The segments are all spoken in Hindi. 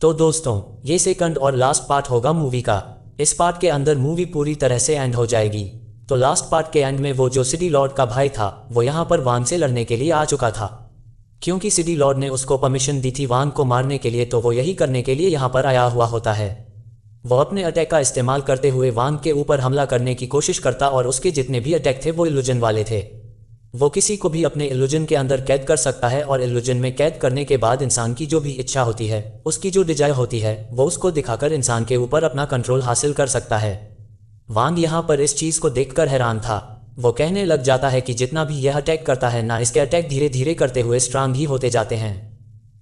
तो दोस्तों, ये सेकंड और लास्ट पार्ट होगा मूवी का। इस पार्ट के अंदर मूवी पूरी तरह से एंड हो जाएगी। तो लास्ट पार्ट के एंड में वो जो सिटी लॉर्ड का भाई था वो यहाँ पर वांग से लड़ने के लिए आ चुका था। क्योंकि सिटी लॉर्ड ने उसको परमिशन दी थी वांग को मारने के लिए, तो वो यही करने के लिए यहाँ पर आया हुआ होता है। वो अपने अटैक का इस्तेमाल करते हुए वांग के ऊपर हमला करने की कोशिश करता और उसके जितने भी अटैक थे वो इल्यूजन वाले थे। वो किसी को भी अपने इल्यूजन के अंदर कैद कर सकता है और इल्यूजन में कैद करने के बाद इंसान की जो भी इच्छा होती है, उसकी जो डिजायर होती है, वो उसको दिखाकर इंसान के ऊपर अपना कंट्रोल हासिल कर सकता है। वांग यहाँ पर इस चीज़ को देखकर हैरान था। वो कहने लग जाता है कि जितना भी यह अटैक करता है ना, इसके अटैक धीरे धीरे करते हुए स्ट्रांग ही होते जाते हैं।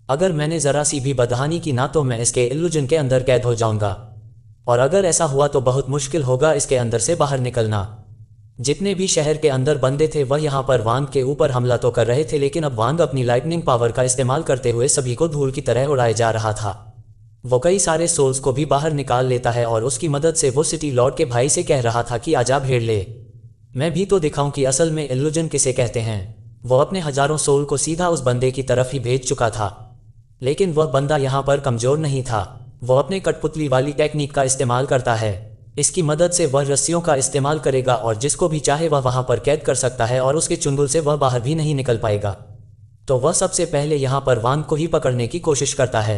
अगर मैंने ज़रा सी भी बदहानी की ना, तो मैं इसके इल्यूजन के अंदर कैद हो जाऊंगा, और अगर ऐसा हुआ तो बहुत मुश्किल होगा इसके अंदर से बाहर निकलना। जितने भी शहर के अंदर बंदे थे वह यहाँ पर वांग के ऊपर हमला तो कर रहे थे, लेकिन अब वांग अपनी लाइटनिंग पावर का इस्तेमाल करते हुए सभी को धूल की तरह उड़ाए जा रहा था। वो कई सारे सोल्स को भी बाहर निकाल लेता है और उसकी मदद से वो सिटी लॉर्ड के भाई से कह रहा था कि आजा भेड़ ले, मैं भी तो दिखाऊं कि असल में इल्यूजन किसे कहते हैं। वो अपने हजारों सोल को सीधा उस बंदे की तरफ ही भेज चुका था, लेकिन वह बंदा यहाँ पर कमजोर नहीं था। वो अपने कठपुतली वाली टेक्निक का इस्तेमाल करता है। इसकी मदद से वह रस्सियों का इस्तेमाल करेगा और जिसको भी चाहे वह वहां पर कैद कर सकता है और उसके चुंगल से वह बाहर भी नहीं निकल पाएगा। तो वह सबसे पहले यहाँ पर वांग को ही पकड़ने की कोशिश करता है।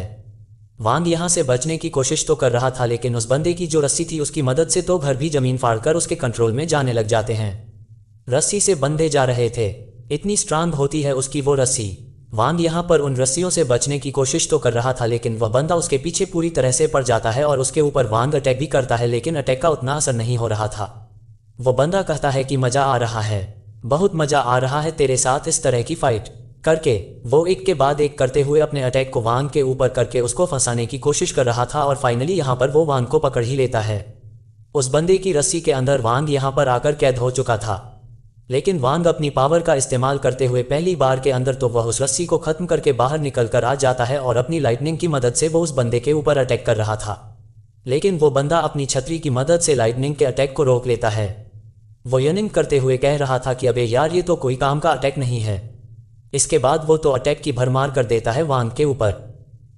वांग यहाँ से बचने की कोशिश तो कर रहा था, लेकिन उस बंदे की जो रस्सी थी उसकी मदद से तो घर भी जमीन फाड़कर उसके कंट्रोल में जाने लग जाते हैं। रस्सी से बंधे जा रहे थे, इतनी स्ट्रांग होती है उसकी वो रस्सी। वांग यहाँ पर उन रस्सियों से बचने की कोशिश तो कर रहा था, लेकिन वह बंदा उसके पीछे पूरी तरह से पड़ जाता है और उसके ऊपर वांग अटैक भी करता है, लेकिन अटैक का उतना असर नहीं हो रहा था। वो बंदा कहता है कि मजा आ रहा है, बहुत मजा आ रहा है तेरे साथ इस तरह की फाइट करके। वो एक के बाद एक करते हुए अपने अटैक को वांग के ऊपर करके उसको फंसाने की कोशिश कर रहा था और फाइनली यहाँ पर वो वांग को पकड़ ही लेता है। उस बंदे की रस्सी के अंदर वांग यहाँ पर आकर कैद हो चुका था, लेकिन वांग अपनी पावर का इस्तेमाल करते हुए पहली बार के अंदर तो वह उस रस्सी को खत्म करके बाहर निकल कर आ जाता है और अपनी लाइटनिंग की मदद से वो उस बंदे के ऊपर अटैक कर रहा था, लेकिन वो बंदा अपनी छतरी की मदद से लाइटनिंग के अटैक को रोक लेता है। वो यनिंग करते हुए कह रहा था कि अबे यार, ये तो कोई काम का अटैक नहीं है। इसके बाद वो तो अटैक की भरमार कर देता है वांग के ऊपर।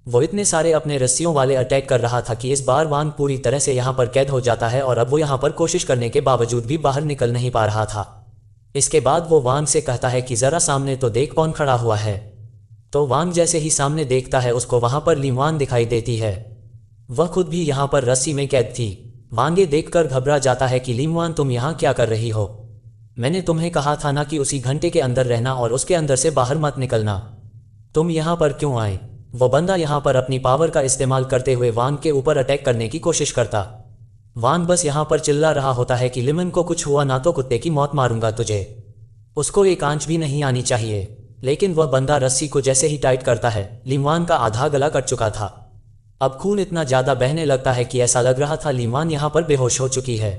वो इतने सारे अपने रस्सियों वाले अटैक कर रहा था कि इस बार वांग पूरी तरह से यहाँ पर कैद हो जाता है और अब वो यहाँ पर कोशिश करने के बावजूद भी बाहर निकल नहीं पा रहा था। इसके बाद वो वांग से कहता है कि जरा सामने तो देख कौन खड़ा हुआ है। तो वांग जैसे ही सामने देखता है उसको वहां पर लीमवान दिखाई देती है। वह खुद भी यहाँ पर रस्सी में कैद थी। वांग ये देखकर घबरा जाता है कि लीमवान, तुम यहाँ क्या कर रही हो? मैंने तुम्हें कहा था ना कि उसी घंटे के अंदर रहना और उसके अंदर से बाहर मत निकलना, तुम यहाँ पर क्यों आए? वो बंदा यहाँ पर अपनी पावर का इस्तेमाल करते हुए वांग के ऊपर अटैक करने की कोशिश करता। वांग बस यहाँ पर चिल्ला रहा होता है कि लिमन को कुछ हुआ ना तो कुत्ते की मौत मारूंगा तुझे, उसको एक आंच भी नहीं आनी चाहिए। लेकिन वह बंदा रस्सी को जैसे ही टाइट करता है, लिमवान का आधा गला कट चुका था। अब खून इतना ज्यादा बहने लगता है कि ऐसा लग रहा था लिमवान यहाँ पर बेहोश हो चुकी है,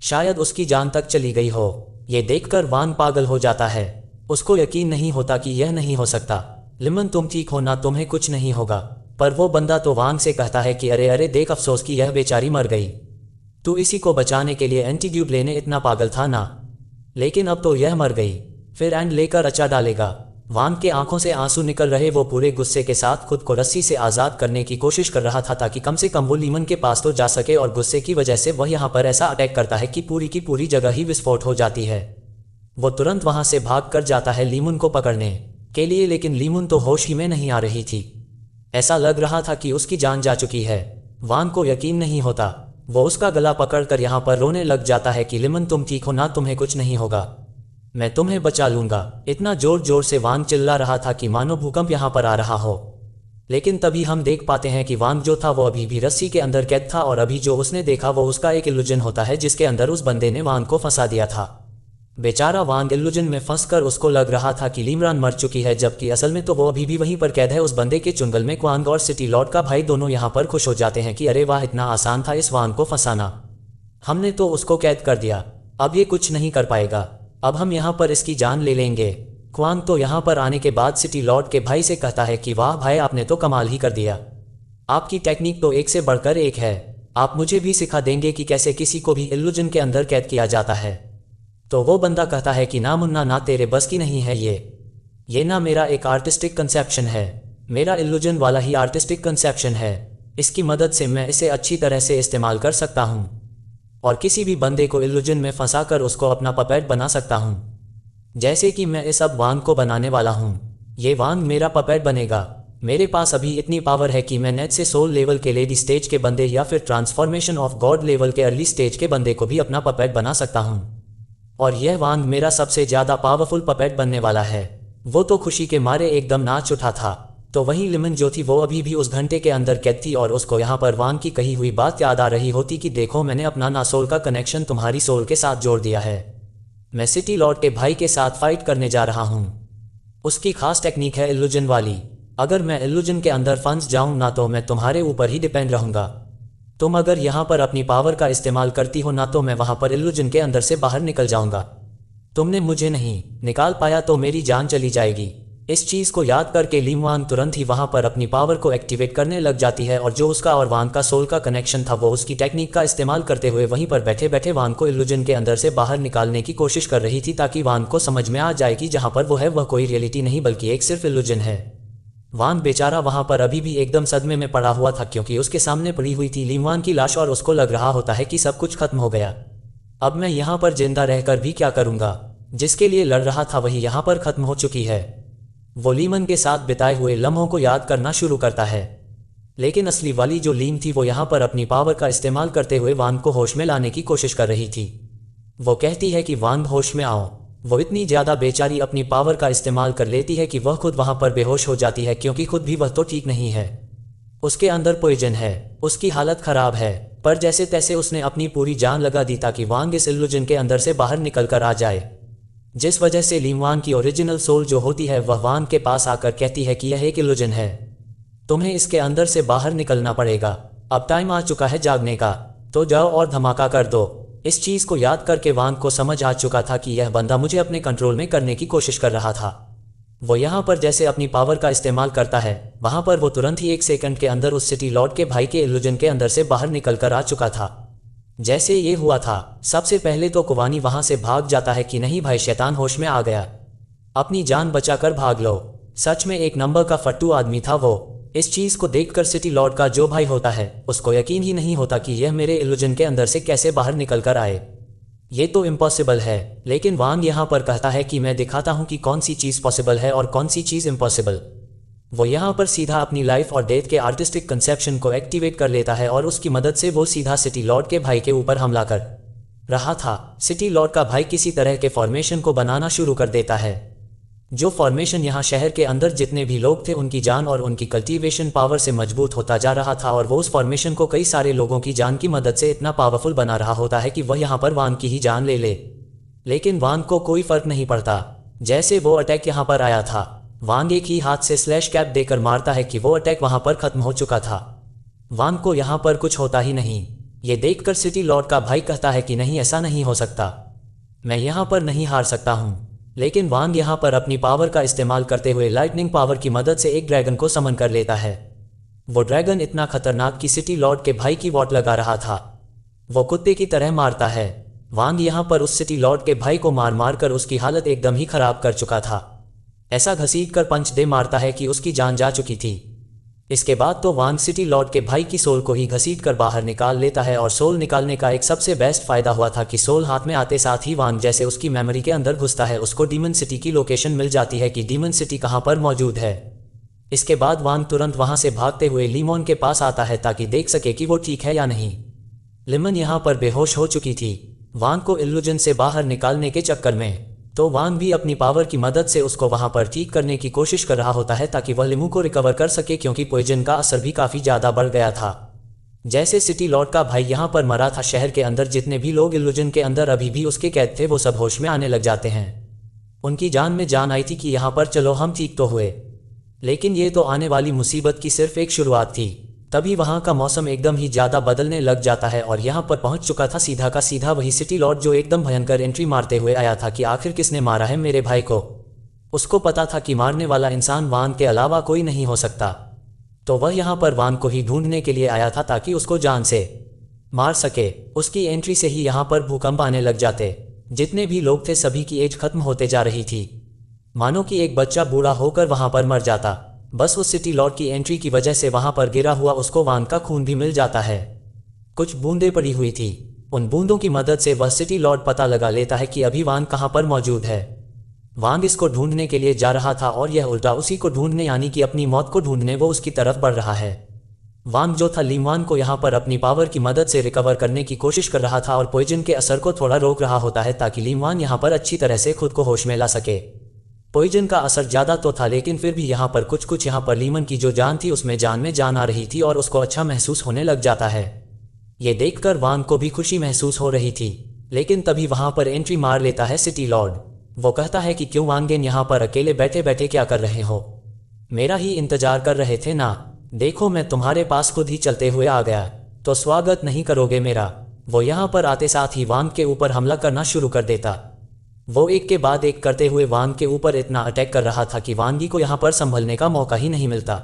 शायद उसकी जान तक चली गई हो। ये देखकर वांग पागल हो जाता है। उसको यकीन नहीं होता कि यह नहीं हो सकता। लिमन, तुम ठीक हो ना, तुम्हें कुछ नहीं होगा। पर वो बंदा तो वांग से कहता है कि अरे अरे देख, अफसोस कि यह बेचारी मर गई। तू इसी को बचाने के लिए एंटीट्यूब लेने इतना पागल था ना, लेकिन अब तो यह मर गई, फिर एंड लेकर अचा डालेगा। वांग के आंखों से आंसू निकल रहे, वो पूरे गुस्से के साथ खुद को रस्सी से आज़ाद करने की कोशिश कर रहा था ताकि कम से कम वो लीमन के पास तो जा सके, और गुस्से की वजह से वह यहाँ पर ऐसा अटैक करता है कि पूरी की पूरी जगह ही विस्फोट हो जाती है। वो तुरंत वहां से भाग कर जाता है लीमन को पकड़ने के लिए, लेकिन लीमन तो होश ही में नहीं आ रही थी। ऐसा लग रहा था कि उसकी जान जा चुकी है। वांग को यकीन नहीं होता। वो उसका गला पकड़कर यहाँ पर रोने लग जाता है कि लिमन, तुम ठीक हो ना, तुम्हें कुछ नहीं होगा, मैं तुम्हें बचा लूंगा। इतना जोर जोर से वांग चिल्ला रहा था कि मानो भूकंप यहाँ पर आ रहा हो। लेकिन तभी हम देख पाते हैं कि वांग जो था वो अभी भी रस्सी के अंदर कैद था, और अभी जो उसने देखा वो उसका एक इल्यूजन होता है जिसके अंदर उस बंदे ने वांग को फंसा दिया था। बेचारा वांग इल्यूजन में फंसकर उसको लग रहा था कि लीमरान मर चुकी है, जबकि असल में तो वो अभी भी वहीं पर कैद है उस बंदे के चुंगल में। क्वांग और सिटी लॉर्ड का भाई दोनों यहाँ पर खुश हो जाते हैं कि अरे वाह, इतना आसान था इस वांग को फंसाना, हमने तो उसको कैद कर दिया, अब ये कुछ नहीं कर पाएगा, अब हम यहाँ पर इसकी जान ले लेंगे। क्वांग तो यहाँ पर आने के बाद सिटी लॉर्ड के भाई से कहता है कि वाह भाई, आपने तो कमाल ही कर दिया, आपकी टेक्निक तो एक से बढ़कर एक है, आप मुझे भी सिखा देंगे कि कैसे किसी को भी इल्यूजन के अंदर कैद किया जाता है। तो वो बंदा कहता है कि ना मुन्ना, ना तेरे बस की नहीं है ये ना मेरा एक आर्टिस्टिक कंसेप्शन है, मेरा इल्यूजन वाला ही आर्टिस्टिक कंसेप्शन है। इसकी मदद से मैं इसे अच्छी तरह से इस्तेमाल कर सकता हूँ और किसी भी बंदे को इल्यूजन में फंसाकर उसको अपना पपेट बना सकता हूँ। जैसे कि मैं इस अब वांग को बनाने वाला हूँ। ये वांग मेरा पपेट बनेगा। मेरे पास अभी इतनी पावर है कि मैं नेट से सोल लेवल के लेडी स्टेज के बंदे या फिर ट्रांसफॉर्मेशन ऑफ गॉड लेवल के अर्ली स्टेज के बंदे को भी अपना पपेट बना सकता हूँ। और यह वांग मेरा सबसे ज़्यादा पावरफुल पपेट बनने वाला है। वो तो खुशी के मारे एकदम नाच उठा था। तो वहीं लिमन जो थी वो अभी भी उस घंटे के अंदर कैद थी और उसको यहाँ पर वांग की कही हुई बात याद आ रही होती कि देखो मैंने अपना ना सोल का कनेक्शन तुम्हारी सोल के साथ जोड़ दिया है। मैं सिटी लॉर्ड के भाई के साथ फाइट करने जा रहा हूँ। उसकी खास टेक्निक है इल्यूजन वाली। अगर मैं इल्यूजन के अंदर फंस जाऊँ ना तो मैं तुम्हारे ऊपर ही डिपेंड रहूँगा। तुम अगर यहाँ पर अपनी पावर का इस्तेमाल करती हो ना तो मैं वहाँ पर इल्यूजन के अंदर से बाहर निकल जाऊँगा। तुमने मुझे नहीं निकाल पाया तो मेरी जान चली जाएगी। इस चीज़ को याद करके ली वांग तुरंत ही वहाँ पर अपनी पावर को एक्टिवेट करने लग जाती है और जो उसका और वांग का सोल का कनेक्शन था वो उसकी टेक्निक का इस्तेमाल करते हुए वहीं पर बैठे बैठे वांग को इल्यूजन के अंदर से बाहर निकालने की कोशिश कर रही थी ताकि वांग को समझ में आ जाए कि जहाँ पर वो है वह कोई रियलिटी नहीं बल्कि एक सिर्फ इल्यूजन है। वांग बेचारा वहाँ पर अभी भी एकदम सदमे में पड़ा हुआ था क्योंकि उसके सामने पड़ी हुई थी ली वांग की लाश और उसको लग रहा होता है कि सब कुछ खत्म हो गया। अब मैं यहाँ पर जिंदा रहकर भी क्या करूँगा। जिसके लिए लड़ रहा था वही यहाँ पर खत्म हो चुकी है। वो लीमन के साथ बिताए हुए लम्हों को याद करना शुरू करता है। लेकिन असली वाली जो लीम थी वो यहाँ पर अपनी पावर का इस्तेमाल करते हुए वांग को होश में लाने की कोशिश कर रही थी। वो कहती है कि वांग होश में आओ। वो इतनी ज़्यादा बेचारी अपनी पावर का इस्तेमाल कर लेती है कि वह खुद वहाँ पर बेहोश हो जाती है क्योंकि खुद भी वह तो ठीक नहीं है। उसके अंदर पॉइजन है। उसकी हालत ख़राब है पर जैसे तैसे उसने अपनी पूरी जान लगा दी ताकि वांग इस इल्यूजन के अंदर से बाहर निकल कर आ जाए। जिस वजह से ली वांग की ओरिजिनल सोल जो होती है वह वांग के पास आकर कहती है कि यह एक इल्यूजन है, तुम्हें इसके अंदर से बाहर निकलना पड़ेगा। अब टाइम आ चुका है जागने का, तो जाओ और धमाका कर दो। इस चीज़ को याद करके वांग को समझ आ चुका था कि यह बंदा मुझे अपने कंट्रोल में करने की कोशिश कर रहा था। वो यहाँ पर जैसे अपनी पावर का इस्तेमाल करता है वहाँ पर वो तुरंत ही 1 सेकंड के अंदर उस सिटी लॉर्ड के भाई के इल्यूजन के अंदर से बाहर निकल कर आ चुका था। जैसे ये हुआ था सबसे पहले तो कुवानी वहां से भाग जाता है कि नहीं भाई शैतान होश में आ गया, अपनी जान बचाकर भाग लो। सच में एक नंबर का फट्टू आदमी था वो। इस चीज़ को देखकर सिटी लॉर्ड का जो भाई होता है उसको यकीन ही नहीं होता कि यह मेरे इल्यूजन के अंदर से कैसे बाहर निकल कर आए। ये तो इम्पॉसिबल है। लेकिन वांग यहाँ पर कहता है कि मैं दिखाता हूँ कि कौन सी चीज़ पॉसिबल है और कौन सी चीज़ इम्पॉसिबल। वो यहाँ पर सीधा अपनी लाइफ और डेथ के आर्टिस्टिक कंसेप्शन को एक्टिवेट कर लेता है और उसकी मदद से वो सीधा सिटी लॉर्ड के भाई के ऊपर हमला कर रहा था। सिटी लॉर्ड का भाई किसी तरह के फॉर्मेशन को बनाना शुरू कर देता है। जो फॉर्मेशन यहाँ शहर के अंदर जितने भी लोग थे उनकी जान और उनकी कल्टीवेशन पावर से मजबूत होता जा रहा था और वो उस फॉर्मेशन को कई सारे लोगों की जान की मदद से इतना पावरफुल बना रहा होता है कि वह यहाँ पर वांग की ही जान ले ले। लेकिन वांग को कोई फर्क नहीं पड़ता। जैसे वो अटैक यहाँ पर आया था वांग एक ही हाथ से स्लैश कैप देकर मारता है कि वो अटैक वहां पर खत्म हो चुका था। वांग को यहाँ पर कुछ होता ही नहीं। ये देखकर सिटी लॉर्ड का भाई कहता है कि नहीं ऐसा नहीं हो सकता, मैं यहाँ पर नहीं हार सकता हूँ। लेकिन वांग यहाँ पर अपनी पावर का इस्तेमाल करते हुए लाइटनिंग पावर की मदद से एक ड्रैगन को समन कर लेता है। वो ड्रैगन इतना खतरनाक कि सिटी लॉर्ड के भाई की वॉट लगा रहा था। वो कुत्ते की तरह मारता है। वांग यहाँ पर उस सिटी लॉर्ड के भाई को मार मार कर उसकी हालत एकदम ही खराब कर चुका था। ऐसा घसीट कर पंच दे मारता है कि उसकी जान जा चुकी थी। इसके बाद तो वांग सिटी लॉर्ड के भाई की सोल को ही घसीट कर बाहर निकाल लेता है और सोल निकालने का एक सबसे बेस्ट फायदा हुआ था कि सोल हाथ में आते साथ ही वांग जैसे उसकी मेमोरी के अंदर घुसता है उसको डीमन सिटी की लोकेशन मिल जाती है कि डीमन सिटी कहाँ पर मौजूद है। इसके बाद वांग तुरंत वहां से भागते हुए लीमोन के पास आता है ताकि देख सके कि वो ठीक है या नहीं। लिमन यहाँ पर बेहोश हो चुकी थी वांग को इल्यूजन से बाहर निकालने के चक्कर में, तो वांग भी अपनी पावर की मदद से उसको वहां पर ठीक करने की कोशिश कर रहा होता है ताकि वह लिमू को रिकवर कर सके क्योंकि पॉइजन का असर भी काफ़ी ज़्यादा बढ़ गया था। जैसे सिटी लॉर्ड का भाई यहाँ पर मरा था शहर के अंदर जितने भी लोग इल्यूजन के अंदर अभी भी उसके कैद थे वो सब होश में आने लग जाते हैं। उनकी जान में जान आई थी कि यहाँ पर चलो हम ठीक तो हुए, लेकिन ये तो आने वाली मुसीबत की सिर्फ एक शुरुआत थी। तभी वहाँ का मौसम एकदम ही ज़्यादा बदलने लग जाता है और यहाँ पर पहुँच चुका था सीधा का सीधा वही सिटी लॉर्ड जो एकदम भयंकर एंट्री मारते हुए आया था कि आखिर किसने मारा है मेरे भाई को। उसको पता था कि मारने वाला इंसान वांग के अलावा कोई नहीं हो सकता, तो वह यहाँ पर वांग को ही ढूंढने के लिए आया था ताकि उसको जान से मार सके। उसकी एंट्री से ही यहाँ पर भूकंप आने लग जाते। जितने भी लोग थे सभी की एज खत्म होते जा रही थी, मानो कि एक बच्चा बूढ़ा होकर वहाँ पर मर जाता। बस उस सिटी लॉर्ड की एंट्री की वजह से वहां पर गिरा हुआ उसको वांग का खून भी मिल जाता है। कुछ बूंदें पड़ी हुई थी, उन बूंदों की मदद से वह सिटी लॉर्ड पता लगा लेता है कि अभी वांग कहाँ पर मौजूद है। वांग इसको ढूंढने के लिए जा रहा था और यह उल्टा उसी को ढूंढने यानी कि अपनी मौत को ढूंढने वो उसकी तरफ बढ़ रहा है। वांग जो था लीमवान को यहाँ पर अपनी पावर की मदद से रिकवर करने की कोशिश कर रहा था और पॉइजन के असर को थोड़ा रोक रहा होता है ताकि लीमवान यहाँ पर अच्छी तरह से खुद को होश में ला सके। पॉइजन का असर ज़्यादा तो था लेकिन फिर भी यहाँ पर कुछ यहाँ पर लीमन की जो जान थी उसमें जान में जान आ रही थी और उसको अच्छा महसूस होने लग जाता है। ये देखकर वांग को भी खुशी महसूस हो रही थी, लेकिन तभी वहाँ पर एंट्री मार लेता है सिटी लॉर्ड। वो कहता है कि क्यों वांगेन यहाँ पर अकेले बैठे बैठे क्या कर रहे हो, मेरा ही इंतजार कर रहे थे ना, देखो मैं तुम्हारे पास खुद ही चलते हुए आ गया, तो स्वागत नहीं करोगे मेरा। वो यहाँ पर आते साथ ही वांग के ऊपर हमला करना शुरू कर देता। वो एक के बाद एक करते हुए वांग के ऊपर इतना अटैक कर रहा था कि वांगी को यहाँ पर संभलने का मौका ही नहीं मिलता।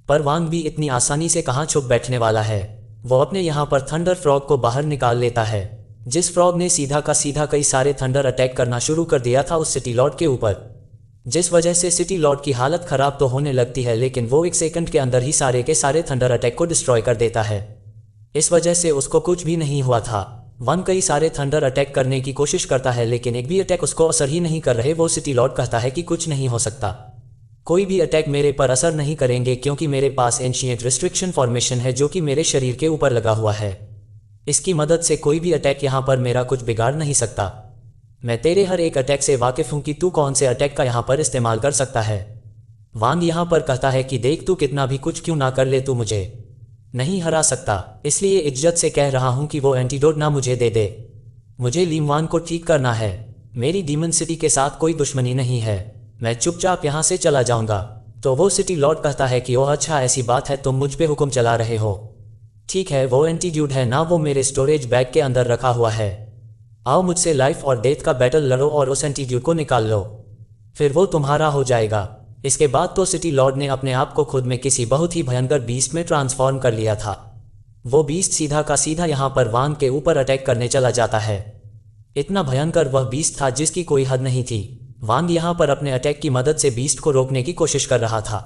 पर वांग भी इतनी आसानी से कहाँ छुप बैठने वाला है। वो अपने यहाँ पर थंडर फ्रॉग को बाहर निकाल लेता है, जिस फ्रॉग ने सीधा का सीधा कई सारे थंडर अटैक करना शुरू कर दिया था उस सिटी लॉर्ड के ऊपर, जिस वजह से सिटी लॉर्ड की हालत खराब तो होने लगती है लेकिन वो एक सेकंड के अंदर ही सारे के सारे थंडर अटैक को डिस्ट्रॉय कर देता है। इस वजह से उसको कुछ भी नहीं हुआ था। वन कई सारे थंडर अटैक करने की कोशिश करता है लेकिन एक भी अटैक उसको असर ही नहीं कर रहे। वो सिटी लॉर्ड कहता है कि कुछ नहीं हो सकता, कोई भी अटैक मेरे पर असर नहीं करेंगे क्योंकि मेरे पास एंशिएंट रिस्ट्रिक्शन फॉर्मेशन है जो कि मेरे शरीर के ऊपर लगा हुआ है। इसकी मदद से कोई भी अटैक यहाँ पर मेरा कुछ बिगाड़ नहीं सकता। मैं तेरे हर एक अटैक से वाकिफ हूँ कि तू कौन से अटैक का यहाँ पर इस्तेमाल कर सकता है। वांग यहाँ पर कहता है कि देख तू कितना भी कुछ क्यों ना कर ले, तू मुझे नहीं हरा सकता, इसलिए इज्जत से कह रहा हूँ कि वो एंटीडोट ना मुझे दे दे। मुझे लीमवान को ठीक करना है, मेरी डीमन सिटी के साथ कोई दुश्मनी नहीं है, मैं चुपचाप यहाँ से चला जाऊँगा। तो वो सिटी लॉर्ड कहता है कि ओह अच्छा ऐसी बात है, तुम मुझ पे हुक्म चला रहे हो, ठीक है वो एंटीट्यूड है ना, वो मेरे स्टोरेज बैग के अंदर रखा हुआ है, आओ मुझसे लाइफ और डेथ का बैटल लड़ो और उस एंटीट्यूड को निकाल लो, फिर वो तुम्हारा हो जाएगा। इसके बाद तो सिटी लॉर्ड ने अपने आप को खुद में किसी बहुत ही भयंकर बीस्ट में ट्रांसफॉर्म कर लिया था। वो बीस्ट सीधा का सीधा यहाँ पर वांग के ऊपर अटैक करने चला जाता है। इतना भयंकर वह बीस्ट था जिसकी कोई हद नहीं थी। वांग यहाँ पर अपने अटैक की मदद से बीस्ट को रोकने की कोशिश कर रहा था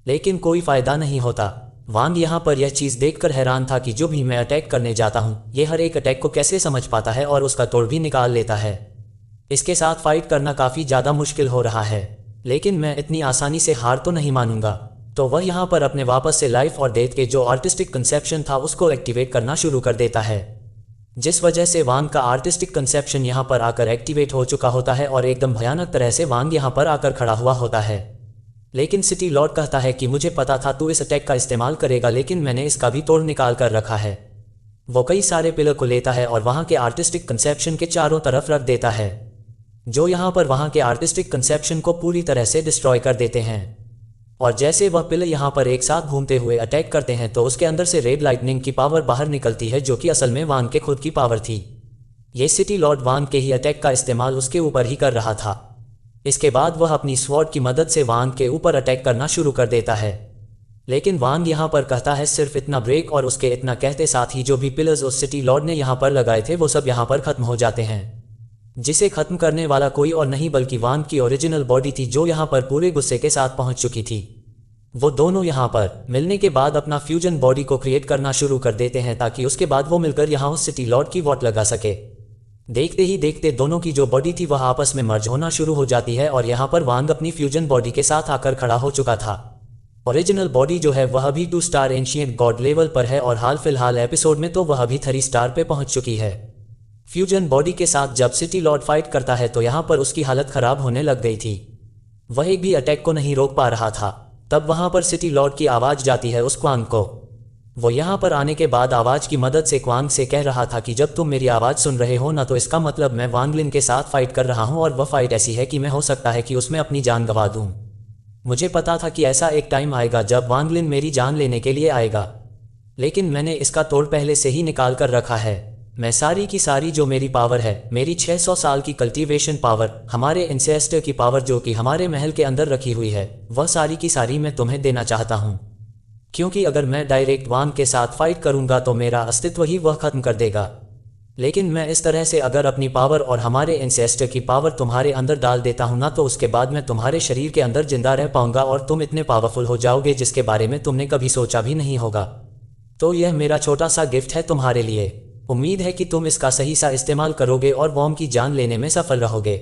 लेकिन कोई फायदा नहीं होता। वांग यहाँ पर यह चीज़ देखकर हैरान था कि जो भी मैं अटैक करने जाता हूँ ये हर एक अटैक को कैसे समझ पाता है और उसका तोड़ भी निकाल लेता है। इसके साथ फाइट करना काफ़ी ज़्यादा मुश्किल हो रहा है लेकिन मैं इतनी आसानी से हार तो नहीं मानूंगा। तो वह यहाँ पर अपने वापस से लाइफ और डेथ के जो आर्टिस्टिक कंसेप्शन था उसको एक्टिवेट करना शुरू कर देता है, जिस वजह से वांग का आर्टिस्टिक कंसेप्शन यहाँ पर आकर एक्टिवेट हो चुका होता है और एकदम भयानक तरह से वांग यहाँ पर आकर खड़ा हुआ होता है। लेकिन सिटी लॉर्ड कहता है कि मुझे पता था तू इस अटैक का इस्तेमाल करेगा लेकिन मैंने इसका भी तोड़ निकाल कर रखा है। वो कई सारे पिलर को लेता है और वहाँ के आर्टिस्टिक कंसेप्शन के चारों तरफ रख देता है, जो यहाँ पर वहाँ के आर्टिस्टिक कंसेप्शन को पूरी तरह से डिस्ट्रॉय कर देते हैं। और जैसे वह पिलर यहाँ पर एक साथ घूमते हुए अटैक करते हैं तो उसके अंदर से रेड लाइटनिंग की पावर बाहर निकलती है जो कि असल में वांग के खुद की पावर थी। ये सिटी लॉर्ड वांग के ही अटैक का इस्तेमाल उसके ऊपर ही कर रहा था। इसके बाद वह अपनी स्वॉर्ड की मदद से वांग के ऊपर अटैक करना शुरू कर देता है लेकिन वांग यहाँ पर कहता है सिर्फ इतना ब्रेक, और उसके इतना कहते साथ ही जो भी पिलर्स उस सिटी लॉर्ड ने यहाँ पर लगाए थे वो सब यहाँ पर खत्म हो जाते हैं, जिसे खत्म करने वाला कोई और नहीं बल्कि वांग की ओरिजिनल बॉडी थी जो यहाँ पर पूरे गुस्से के साथ पहुंच चुकी थी। वो दोनों यहाँ पर मिलने के बाद अपना फ्यूजन बॉडी को क्रिएट करना शुरू कर देते हैं ताकि उसके बाद वो मिलकर यहाँ उस सिटी लॉर्ड की वॉट लगा सके। देखते ही देखते दोनों की जो बॉडी थी वह आपस में मर्ज होना शुरू हो जाती है और यहाँ पर वांग अपनी फ्यूजन बॉडी के साथ आकर खड़ा हो चुका था। ओरिजिनल बॉडी जो है वह भी 2 स्टार एंशिएंट गॉड लेवल पर है और हाल फिलहाल एपिसोड में तो वह भी 3 स्टार पे पहुंच चुकी है। फ्यूजन बॉडी के साथ जब सिटी लॉर्ड फाइट करता है तो यहाँ पर उसकी हालत खराब होने लग गई थी, वह एक भी अटैक को नहीं रोक पा रहा था। तब वहाँ पर सिटी लॉर्ड की आवाज़ जाती है उस क्वांग को। वो यहाँ पर आने के बाद आवाज़ की मदद से क्वांग से कह रहा था कि जब तुम मेरी आवाज़ सुन रहे हो ना तो इसका मतलब मैं वांगलिन के साथ फाइट कर रहा हूँ और वह फाइट ऐसी है कि मैं हो सकता है कि उसमें अपनी जान गंवा दूँ। मुझे पता था कि ऐसा एक टाइम आएगा जब वांगलिन मेरी जान लेने के लिए आएगा, लेकिन मैंने इसका तोड़ पहले से ही निकाल कर रखा है। मैं सारी की सारी जो मेरी पावर है, मेरी 600 साल की कल्टीवेशन पावर, हमारे इंसेस्टर की पावर जो कि हमारे महल के अंदर रखी हुई है, वह सारी की सारी मैं तुम्हें देना चाहता हूँ, क्योंकि अगर मैं डायरेक्ट वांग के साथ फाइट करूँगा तो मेरा अस्तित्व ही वह खत्म कर देगा। लेकिन मैं इस तरह से अगर अपनी पावर और हमारे एंसेस्टर की पावर तुम्हारे अंदर डाल देता हूं ना, तो उसके बाद मैं तुम्हारे शरीर के अंदर जिंदा रह पाऊंगा और तुम इतने पावरफुल हो जाओगे जिसके बारे में तुमने कभी सोचा भी नहीं होगा। तो यह मेरा छोटा सा गिफ्ट है तुम्हारे लिए। उम्मीद है कि तुम इसका सही सा इस्तेमाल करोगे और वॉर्म की जान लेने में सफल रहोगे।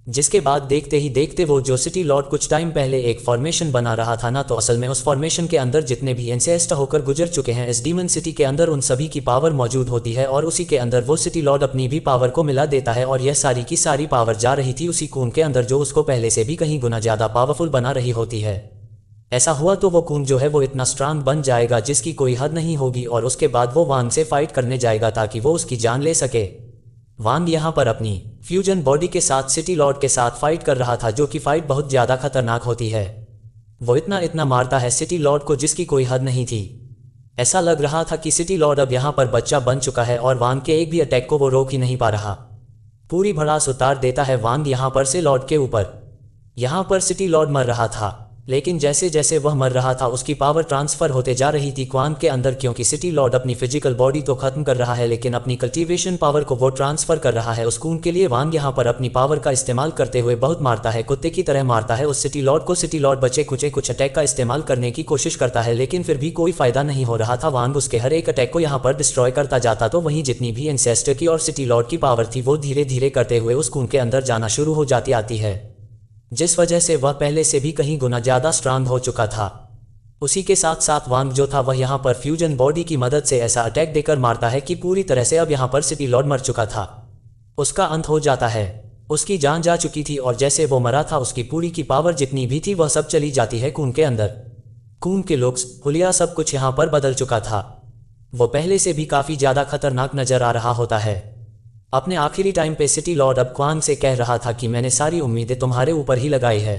जिसके बाद देखते ही देखते वो जो सिटी लॉर्ड कुछ टाइम पहले एक फॉर्मेशन बना रहा था ना, तो असल में उस फॉर्मेशन के अंदर जितने भी एंसेस्टर होकर गुजर चुके हैं इस डीमन सिटी के अंदर, उन सभी की पावर मौजूद होती है और उसी के अंदर वो सिटी लॉर्ड अपनी भी पावर को मिला देता है। और यह सारी की सारी पावर जा रही थी उसी खून के अंदर जो उसको पहले से भी कहीं गुना ज़्यादा पावरफुल बना रही होती है। ऐसा हुआ तो वो खून जो है वो इतना स्ट्रांग बन जाएगा जिसकी कोई हद नहीं होगी, और उसके बाद वो वांग से फाइट करने जाएगा ताकि वो उसकी जान ले सके। वांग यहाँ पर अपनी फ्यूजन बॉडी के साथ सिटी लॉर्ड के साथ फाइट कर रहा था, जो कि फाइट बहुत ज़्यादा खतरनाक होती है। वो इतना मारता है सिटी लॉर्ड को जिसकी कोई हद नहीं थी। ऐसा लग रहा था कि सिटी लॉर्ड अब यहाँ पर बच्चा बन चुका है और वांग के एक भी अटैक को वो रोक ही नहीं पा रहा। पूरी भड़ास उतार देता है वांग यहाँ पर से लॉर्ड के ऊपर। यहाँ पर सिटी लॉर्ड मर रहा था, लेकिन जैसे जैसे वह मर रहा था उसकी पावर ट्रांसफर होते जा रही थी क्वांग के अंदर, क्योंकि सिटी लॉर्ड अपनी फिजिकल बॉडी तो खत्म कर रहा है लेकिन अपनी कल्टीवेशन पावर को वो ट्रांसफर कर रहा है उस खून के लिए। वांग यहाँ पर अपनी पावर का इस्तेमाल करते हुए बहुत मारता है, कुत्ते की तरह मारता है उस सिटी लॉर्ड को। सिटी लॉर्ड बचे कुचे कुछ अटैक का इस्तेमाल करने की कोशिश करता है लेकिन फिर भी कोई फायदा नहीं हो रहा था। वांग उसके हर एक अटैक को यहाँ पर डिस्ट्रॉय करता जाता, तो वहीं जितनी भी एंसेस्टर की और सिटी लॉर्ड की पावर थी वो धीरे धीरे करते हुए उस खून के अंदर जाना शुरू हो जाती आती है, जिस वजह से वह पहले से भी कहीं गुना ज़्यादा स्ट्रांग हो चुका था। उसी के साथ साथ वांग जो था वह यहाँ पर फ्यूजन बॉडी की मदद से ऐसा अटैक देकर मारता है कि पूरी तरह से अब यहाँ पर सिटी लॉर्ड मर चुका था। उसका अंत हो जाता है, उसकी जान जा चुकी थी और जैसे वो मरा था उसकी पूरी की पावर जितनी भी थी वह सब चली जाती है खून के अंदर। खून के लुक्स, हुलिया सब कुछ यहाँ पर बदल चुका था। वो पहले से भी काफ़ी ज़्यादा खतरनाक नज़र आ रहा होता है। अपने आखिरी टाइम पे सिटी लॉर्ड अब क्वांग से कह रहा था कि मैंने सारी उम्मीदें तुम्हारे ऊपर ही लगाई है,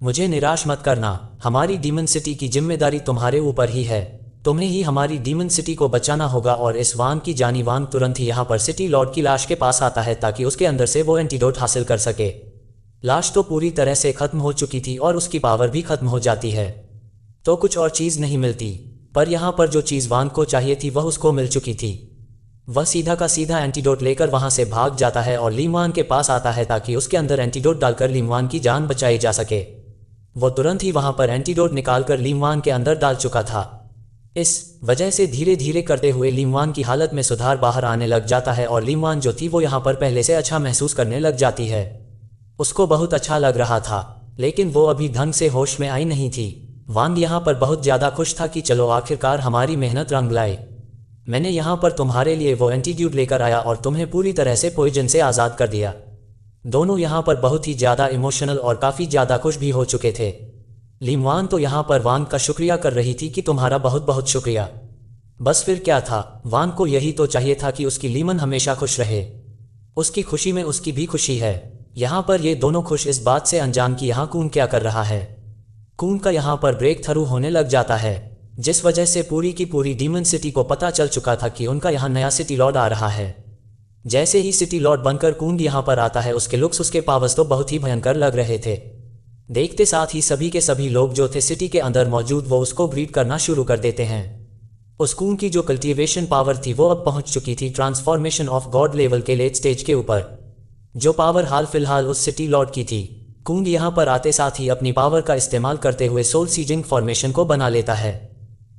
मुझे निराश मत करना, हमारी डीमन सिटी की जिम्मेदारी तुम्हारे ऊपर ही है, तुम्हें ही हमारी डीमन सिटी को बचाना होगा। और इस वांग की जानी वांग तुरंत ही यहाँ पर सिटी लॉर्ड की लाश के पास आता है ताकि उसके अंदर से वो एंटीडोट हासिल कर सके। लाश तो पूरी तरह से खत्म हो चुकी थी और उसकी पावर भी खत्म हो जाती है, तो कुछ और चीज़ नहीं मिलती। पर यहाँ पर जो चीज़ वांग को चाहिए थी वह उसको मिल चुकी थी। वह सीधा का सीधा एंटीडोट लेकर वहां से भाग जाता है और लीमवान के पास आता है ताकि उसके अंदर एंटीडोट डालकर लीमवान की जान बचाई जा सके। वो तुरंत ही वहां पर एंटीडोट निकालकर लीमवान के अंदर डाल चुका था। इस वजह से धीरे धीरे करते हुए लीमवान की हालत में सुधार बाहर आने लग जाता है और लीमवान जो थी वो यहाँ पर पहले से अच्छा महसूस करने लग जाती है। उसको बहुत अच्छा लग रहा था, लेकिन वो अभी ढंग से होश में आई नहीं थी। वांग यहाँ पर बहुत ज़्यादा खुश था कि चलो आखिरकार हमारी मेहनत रंग लाई, मैंने यहाँ पर तुम्हारे लिए वो एंटीट्यूड लेकर आया और तुम्हें पूरी तरह से पॉइजन से आज़ाद कर दिया। दोनों यहाँ पर बहुत ही ज़्यादा इमोशनल और काफ़ी ज़्यादा खुश भी हो चुके थे। लीमवान तो यहाँ पर वांग का शुक्रिया कर रही थी कि तुम्हारा बहुत बहुत शुक्रिया। बस फिर क्या था, वांग को यही तो चाहिए था कि उसकी लीमन हमेशा खुश रहे, उसकी खुशी में उसकी भी खुशी है। यहाँ पर ये दोनों खुश इस बात से अनजान कि यहाँ कून क्या कर रहा है। कून का यहाँ पर ब्रेक थ्रू होने लग जाता है, जिस वजह से पूरी की पूरी डीमन सिटी को पता चल चुका था कि उनका यहाँ नया सिटी लॉर्ड आ रहा है। जैसे ही सिटी लॉर्ड बनकर कून यहाँ पर आता है उसके लुक्स, उसके पावर्स तो बहुत ही भयंकर लग रहे थे। देखते साथ ही सभी के सभी लोग जो थे सिटी के अंदर मौजूद वो उसको ग्रीट करना शुरू कर देते हैं। उस कून की जो कल्टीवेशन पावर थी वो अब पहुंच चुकी थी ट्रांसफॉर्मेशन ऑफ गॉड लेवल के लेट स्टेज के ऊपर, जो पावर हाल फिलहाल उस सिटी लॉर्ड की थी। कून यहाँ पर आते साथ ही अपनी पावर का इस्तेमाल करते हुए सोल सीजिंग फॉर्मेशन को बना लेता है।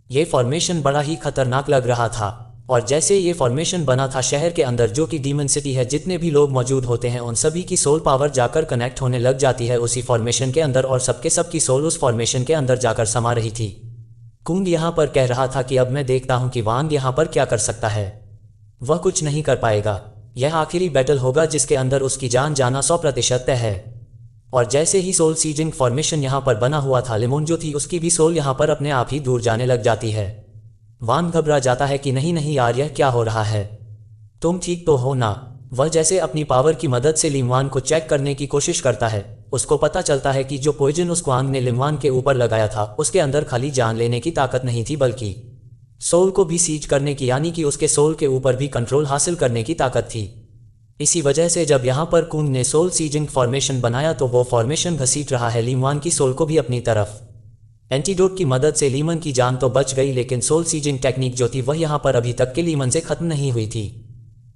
ये फॉर्मेशन बड़ा ही खतरनाक लग रहा था और जैसे ये फॉर्मेशन बना था शहर के अंदर जो कि डीमन सिटी है, जितने भी लोग मौजूद होते हैं उन सभी की सोल पावर जाकर कनेक्ट होने लग जाती है उसी फॉर्मेशन के अंदर और सबके सबकी सोल उस फॉर्मेशन के अंदर जाकर समा रही थी। कूंग यहाँ पर कह रहा था कि अब मैं देखता हूँ कि वांग यहाँ पर क्या कर सकता है। वह कुछ नहीं कर पाएगा, यह आखिरी बैटल होगा जिसके अंदर उसकी जान जाना 100% तय है। और जैसे ही सोल सीजिंग फॉर्मेशन यहाँ पर बना हुआ था, लिमोन जो थी उसकी भी सोल यहाँ पर अपने आप ही दूर जाने लग जाती है। वांग घबरा जाता है कि नहीं नहीं यार, यह क्या हो रहा है, तुम ठीक तो हो ना। वह जैसे अपनी पावर की मदद से लिमवान को चेक करने की कोशिश करता है, उसको पता चलता है कि जो पॉइजन उस क्वांग ने लिमवान के ऊपर लगाया था उसके अंदर खाली जान लेने की ताकत नहीं थी बल्कि सोल को भी सीज करने की, यानी कि उसके सोल के ऊपर भी कंट्रोल हासिल करने की ताकत थी। इसी वजह से जब यहाँ पर कूंग ने सोल सीजिंग फॉर्मेशन बनाया तो वो फॉर्मेशन घसीट रहा है लिमवान की सोल को भी अपनी तरफ। एंटीडोट की मदद से लीमन की जान तो बच गई, लेकिन सोल सीजिंग टेक्निक जो थी वह यहाँ पर अभी तक के लीमन से खत्म नहीं हुई थी।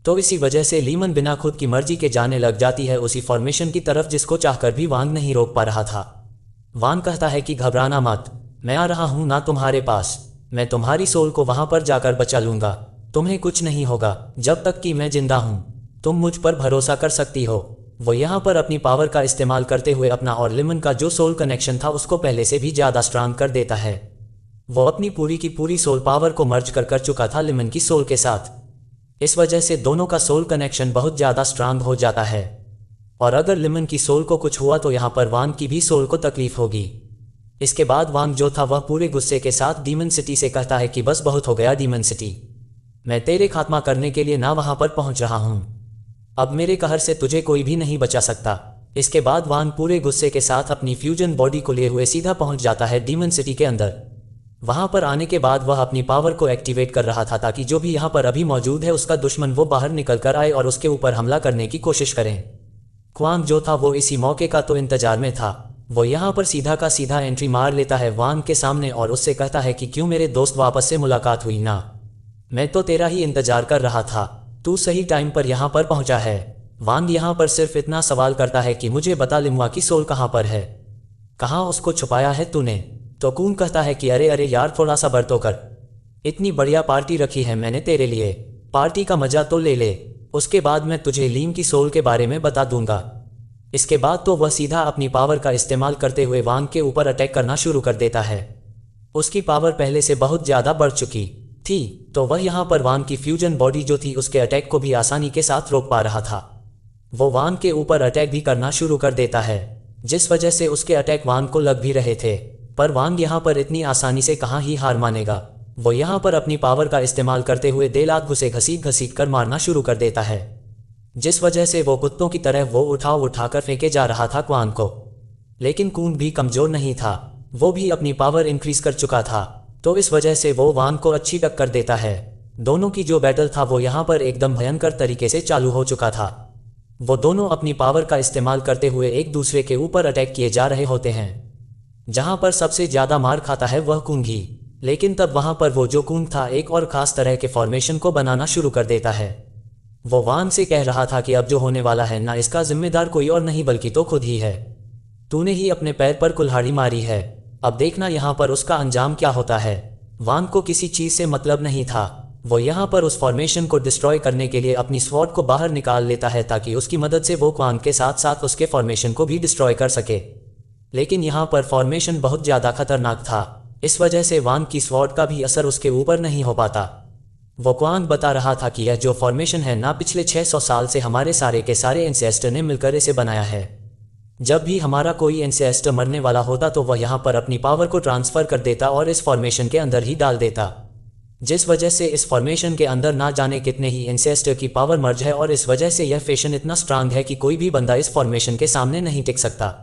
तो इसी वजह से लीमन बिना खुद की मर्जी के जाने लग जाती है उसी फॉर्मेशन की तरफ जिसको चाहकर भी वांग नहीं रोक पा रहा था। वांग कहता है कि घबराना मत, मैं आ रहा हूं ना तुम्हारे पास, मैं तुम्हारी सोल को वहां पर जाकर बचा लूंगा, तुम्हें कुछ नहीं होगा जब तक कि मैं जिंदा हूं, तुम मुझ पर भरोसा कर सकती हो। वो यहाँ पर अपनी पावर का इस्तेमाल करते हुए अपना और लिमन का जो सोल कनेक्शन था उसको पहले से भी ज़्यादा स्ट्रांग कर देता है। वो अपनी पूरी की पूरी सोल पावर को मर्ज कर चुका था लिमन की सोल के साथ। इस वजह से दोनों का सोल कनेक्शन बहुत ज़्यादा स्ट्रांग हो जाता है, और अगर लिमन की सोल को कुछ हुआ तो यहाँ पर वांग की भी सोल को तकलीफ होगी। इसके बाद वांग जो था वह पूरे गुस्से के साथ डीमन सिटी से कहता है कि बस बहुत हो गया डीमन सिटी, मैं तेरे खात्मा करने के लिए ना वहां पर पहुंच रहा हूं, अब मेरे कहर से तुझे कोई भी नहीं बचा सकता। इसके बाद वांग पूरे गुस्से के साथ अपनी फ्यूजन बॉडी को लिए हुए सीधा पहुंच जाता है डीमन सिटी के अंदर। वहां पर आने के बाद वह अपनी पावर को एक्टिवेट कर रहा था ताकि जो भी यहाँ पर अभी मौजूद है उसका दुश्मन वो बाहर निकल कर आए और उसके ऊपर हमला करने की कोशिश करें। क्वांग जो था वो इसी मौके का तो इंतजार में था। वो यहाँ पर सीधा का सीधा एंट्री मार लेता है वांग के सामने और उससे कहता है कि क्यों मेरे दोस्त वापस से मुलाकात हुई ना, मैं तो तेरा ही इंतजार कर रहा था, तू सही टाइम पर यहाँ पर पहुंचा है। वांग यहाँ पर सिर्फ इतना सवाल करता है कि मुझे बता लिमुआ की सोल कहाँ पर है, कहाँ उसको छुपाया है तूने। तो कून कहता है कि अरे यार थोड़ा सा बर तो कर, इतनी बढ़िया पार्टी रखी है मैंने तेरे लिए, पार्टी का मजा तो ले ले, उसके बाद मैं तुझे लीम की सोल के बारे में बता दूंगा। इसके बाद तो वह सीधा अपनी पावर का इस्तेमाल करते हुए वांग के ऊपर अटैक करना शुरू कर देता है। उसकी पावर पहले से बहुत ज़्यादा बढ़ चुकी थी तो वह यहाँ पर वांग की फ्यूजन बॉडी जो थी उसके अटैक को भी आसानी के साथ रोक पा रहा था। वो वांग के ऊपर अटैक भी करना शुरू कर देता है, जिस वजह से उसके अटैक वांग को लग भी रहे थे, पर वांग यहाँ पर इतनी आसानी से कहाँ ही हार मानेगा। वो यहाँ पर अपनी पावर का इस्तेमाल करते हुए देलात घुसे घसीट कर मारना शुरू कर देता है, जिस वजह से वो कुत्तों की तरह वो उठाकर फेंके जा रहा था क्वान को। लेकिन कून भी कमजोर नहीं था, वो भी अपनी पावर इंक्रीज कर चुका था, तो इस वजह से वो वांग को अच्छी टक्कर देता है। दोनों की जो बैटल था वो यहाँ पर एकदम भयंकर तरीके से चालू हो चुका था। वो दोनों अपनी पावर का इस्तेमाल करते हुए एक दूसरे के ऊपर अटैक किए जा रहे होते हैं। जहाँ पर सबसे ज़्यादा मार खाता है वह कून ही, लेकिन तब वहाँ पर वो जो कून था एक और ख़ास तरह के फॉर्मेशन को बनाना शुरू कर देता है। वो वांग से कह रहा था कि अब जो होने वाला है ना इसका जिम्मेदार कोई और नहीं बल्कि तो खुद ही है, तूने ही अपने पैर पर कुल्हाड़ी मारी है, अब देखना यहाँ पर उसका अंजाम क्या होता है। वांग को किसी चीज़ से मतलब नहीं था, वो यहाँ पर उस फॉर्मेशन को डिस्ट्रॉय करने के लिए अपनी स्वॉर्ड को बाहर निकाल लेता है ताकि उसकी मदद से वो क्वांग के साथ साथ उसके फॉर्मेशन को भी डिस्ट्रॉय कर सके। लेकिन यहाँ पर फॉर्मेशन बहुत ज़्यादा खतरनाक था, इस वजह से वांग की स्वॉर्ड का भी असर उसके ऊपर नहीं हो पाता। वो क्वांग बता रहा था कि यह जो फॉर्मेशन है ना पिछले 600 साल से हमारे सारे के सारे एंसेस्टर ने मिलकर इसे बनाया है। जब भी हमारा कोई एंसेस्टर मरने वाला होता तो वह यहाँ पर अपनी पावर को ट्रांसफ़र कर देता और इस फॉर्मेशन के अंदर ही डाल देता, जिस वजह से इस फॉर्मेशन के अंदर ना जाने कितने ही एंसेस्टर की पावर मर्ज है और इस वजह से यह फेशन इतना स्ट्रांग है कि कोई भी बंदा इस फॉर्मेशन के सामने नहीं टिक सकता।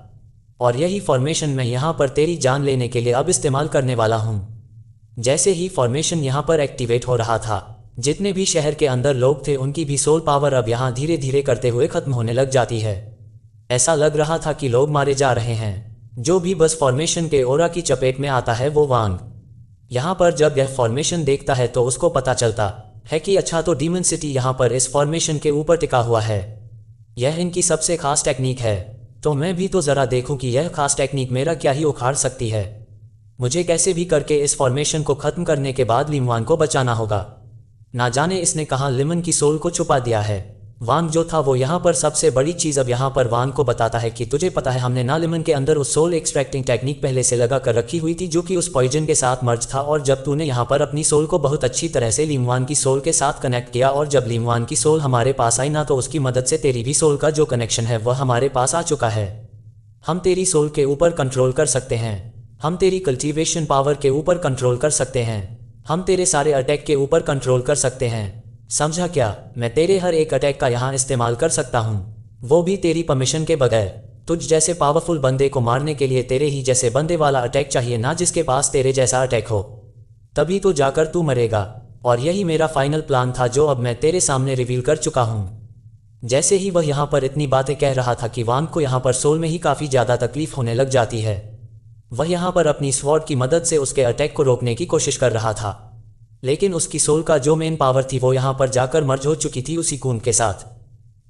और यही फॉर्मेशन मैं यहाँ पर तेरी जान लेने के लिए अब इस्तेमाल करने वाला हूँ। जैसे ही फॉर्मेशन यहाँ पर एक्टिवेट हो रहा था, जितने भी शहर के अंदर लोग थे उनकी भी सोल पावर अब यहाँ धीरे धीरे करते हुए खत्म होने लग जाती है। ऐसा लग रहा था कि लोग मारे जा रहे हैं। जो भी बस फॉर्मेशन के ओरा की चपेट में आता है वो वांग यहाँ पर जब यह फॉर्मेशन देखता है तो उसको पता चलता है कि अच्छा तो डीमन सिटी यहाँ पर इस फॉर्मेशन के ऊपर टिका हुआ है, यह इनकी सबसे खास टेक्निक है, तो मैं भी तो ज़रा देखूं कि यह खास टेक्निक मेरा क्या ही उखाड़ सकती है। मुझे कैसे भी करके इस फॉर्मेशन को ख़त्म करने के बाद लिमवान को बचाना होगा। ना जाने इसने कहाँ लिमन की सोल को छुपा दिया है। वांग जो था वो यहाँ पर सबसे बड़ी चीज़ अब यहाँ पर वांग को बताता है कि तुझे पता है हमने ना लिमन के अंदर उस सोल एक्सट्रैक्टिंग टेक्निक पहले से लगा कर रखी हुई थी जो कि उस पॉइजन के साथ मर्ज था, और जब तूने यहाँ पर अपनी सोल को बहुत अच्छी तरह से लिमवान की सोल के साथ कनेक्ट किया और जब लिमवान की सोल हमारे पास आई ना तो उसकी मदद से तेरी भी सोल का जो कनेक्शन है वह हमारे पास आ चुका है। हम तेरी सोल के ऊपर कंट्रोल कर सकते हैं, हम तेरी कल्टीवेशन पावर के ऊपर कंट्रोल कर सकते हैं, हम तेरे सारे अटैक के ऊपर कंट्रोल कर सकते हैं, समझा क्या? मैं तेरे हर एक अटैक का यहाँ इस्तेमाल कर सकता हूँ, वो भी तेरी परमिशन के बगैर। तुझ जैसे पावरफुल बंदे को मारने के लिए तेरे ही जैसे बंदे वाला अटैक चाहिए, ना जिसके पास तेरे जैसा अटैक हो, तभी तो जाकर तू मरेगा। और यही मेरा फाइनल प्लान था जो अब मैं तेरे सामने रिवील कर चुका हूँ। जैसे ही वह यहाँ पर इतनी बातें कह रहा था कि वांग को यहाँ पर सोल में ही काफ़ी ज़्यादा तकलीफ होने लग जाती है। वह यहाँ पर अपनी स्वॉर्ड की मदद से उसके अटैक को रोकने की कोशिश कर रहा था, लेकिन उसकी सोल का जो मेन पावर थी वो यहाँ पर जाकर मर्ज हो चुकी थी उसी कून के साथ।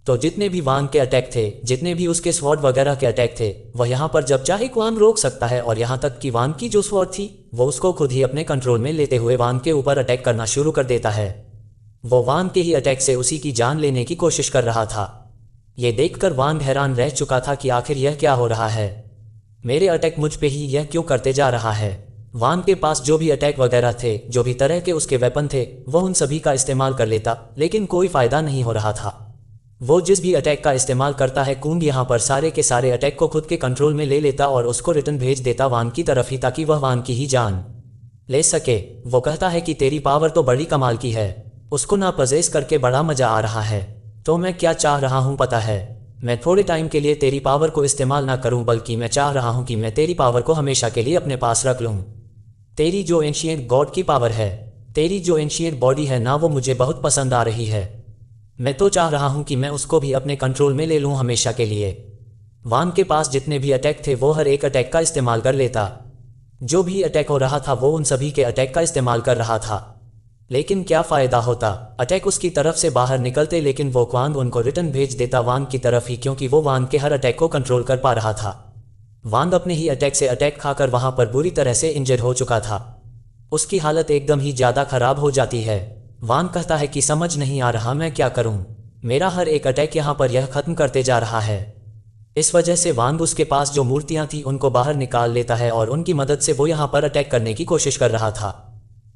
तो जितने भी वांग के अटैक थे, जितने भी उसके स्वॉर्ड वगैरह के अटैक थे, वह यहाँ पर जब चाहे क्वान रोक सकता है। और यहाँ तक कि वांग की जो स्वॉर्ड थी वो उसको खुद ही अपने कंट्रोल में लेते हुए वांग के ऊपर अटैक करना शुरू कर देता है। वो वांग के ही अटैक से उसी की जान लेने की कोशिश कर रहा था। ये देखकर वांग हैरान रह चुका था कि आखिर यह क्या हो रहा है, मेरे अटैक मुझ पे ही यह क्यों करते जा रहा है। वांग के पास जो भी अटैक वगैरह थे, जो भी तरह के उसके वेपन थे, वह उन सभी का इस्तेमाल कर लेता, लेकिन कोई फायदा नहीं हो रहा था। वो जिस भी अटैक का इस्तेमाल करता है, कुंग यहाँ पर सारे के सारे अटैक को खुद के कंट्रोल में ले लेता और उसको रिटर्न भेज देता वांग की तरफ ही, ताकि वह वांग की ही जान ले सके। वो कहता है कि तेरी पावर तो बड़ी कमाल की है, उसको ना पजेस करके बड़ा मजा आ रहा है। तो मैं क्या चाह रहा हूँ पता है, मैं थोड़े टाइम के लिए तेरी पावर को इस्तेमाल ना करूँ, बल्कि मैं चाह रहा हूँ कि मैं तेरी पावर को हमेशा के लिए अपने पास रख लूँ। तेरी जो एंशिएंट गॉड की पावर है, तेरी जो एंशिएंट बॉडी है ना, वो मुझे बहुत पसंद आ रही है। मैं तो चाह रहा हूँ कि मैं उसको भी अपने कंट्रोल में ले लूँ हमेशा के लिए। वांग के पास जितने भी अटैक थे वो हर एक अटैक का इस्तेमाल कर लेता। जो भी अटैक हो रहा था वो उन सभी के अटैक का इस्तेमाल कर रहा था, लेकिन क्या फ़ायदा होता। अटैक उसकी तरफ से बाहर निकलते, लेकिन वो क्वान उनको रिटर्न भेज देता वांग की तरफ ही, क्योंकि वो वांग के हर अटैक को कंट्रोल कर पा रहा था। वांग अपने ही अटैक से अटैक खाकर वहां पर बुरी तरह से इंजर हो चुका था। उसकी हालत एकदम ही ज़्यादा खराब हो जाती है। वांग कहता है कि समझ नहीं आ रहा मैं क्या करूं, मेरा हर एक अटैक यहाँ पर यह खत्म करते जा रहा है। इस वजह से वांग उसके पास जो मूर्तियां थी उनको बाहर निकाल लेता है और उनकी मदद से वो यहाँ पर अटैक करने की कोशिश कर रहा था।